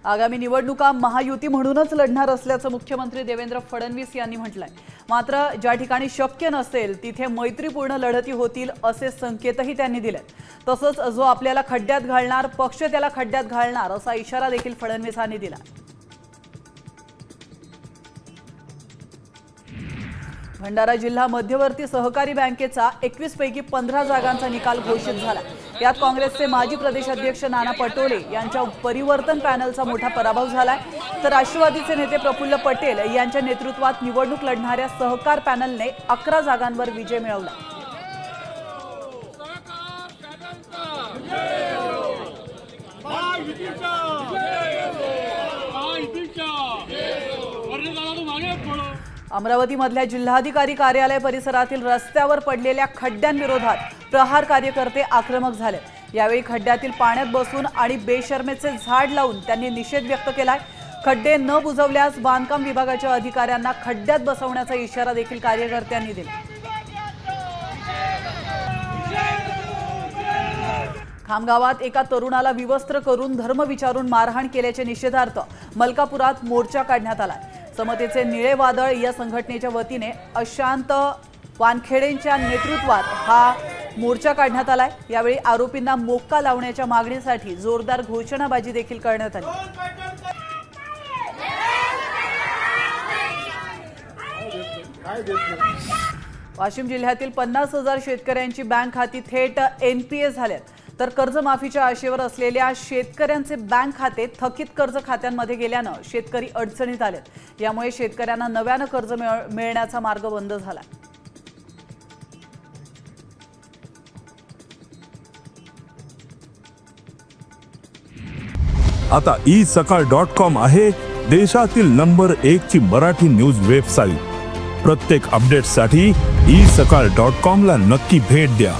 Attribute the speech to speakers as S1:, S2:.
S1: आगामी निवडणुका महायुती म्हणूनच लढणार असल्याचं मुख्यमंत्री देवेंद्र फडणवीस यांनी म्हटलंय। मात्र ज्या ठिकाणी शक्य नसेल तिथे मैत्रीपूर्ण लढती होतील असे संकेतही त्यांनी दिले। तसंच जो आपल्याला खड्ड्यात घालणार पक्ष त्याला खड्ड्यात घालणार असा इशारा देखील फडणवीसांनी दिला। भंडारा जिल्हा मध्यवर्ती सहकारी बँकेचा 21 पैकी 15 जागांचा निकाल घोषित झाला। यात काँग्रेसचे माजी प्रदेशाध्यक्ष नाना पटोले यांच्या परिवर्तन पॅनलचा मोठा पराभव झालाय, तर राष्ट्रवादीचे नेते प्रफुल्ल पटेल यांच्या नेतृत्वात निवडणूक लढणाऱ्या सहकार पॅनलने 11 जागांवर विजय मिळवला। अमरावतीमधल्या जिल्हाधिकारी कार्यालय परिसरातील रस्त्यावर पडलेल्या खड्ड्यांविरोधात प्रहार कार्यकर्ते आक्रमक झाले। यावेळी खड्ड्यातील पाण्यात बसून आणि बेशर्मेचे झाड लावून त्यांनी निषेध व्यक्त केलाय। खड्डे न बुजवल्यास बांधकाम विभागाच्या अधिकाऱ्यांना खड्ड्यात बसवण्याचा इशारा देखील कार्यकर्त्यांनी दिला। खामगावात एका तरुणाला विवस्त्र करून धर्म विचारून मारहाण केल्याच्या निषेधार्थ मलकापुरात मोर्चा काढण्यात आला। समतेचे निळे वादळ या संघटनेच्या वतीने अशांत वानखेडेंच्या नेतृत्वात हा मोर्चा काढण्यात आलाय। यावेळी आरोपींना मोक्का लावण्याच्या मागणीसाठी जोरदार घोषणाबाजी देखील करण्यात आली। वाशिम जिल्ह्यातील 50,000 शेतकऱ्यांची बँक खाती थेट एनपीए झाल्यात, तर कर्जमाफीच्या आशेवर असलेल्या शेतकऱ्यांचे बँक खाते थकीत कर्ज खात्यांमध्ये गेल्यानं शेतकरी अडचणीत आलेत। यामुळे शेतकऱ्यांना नव्यानं कर्ज मिळण्याचा मार्ग बंद झाला।
S2: आता isakal.com आहे देशातील नंबर 1 ची मराठी न्यूज वेबसाईट। प्रत्येक अपडेटसाठी isakal.com ला नक्की भेट द्या।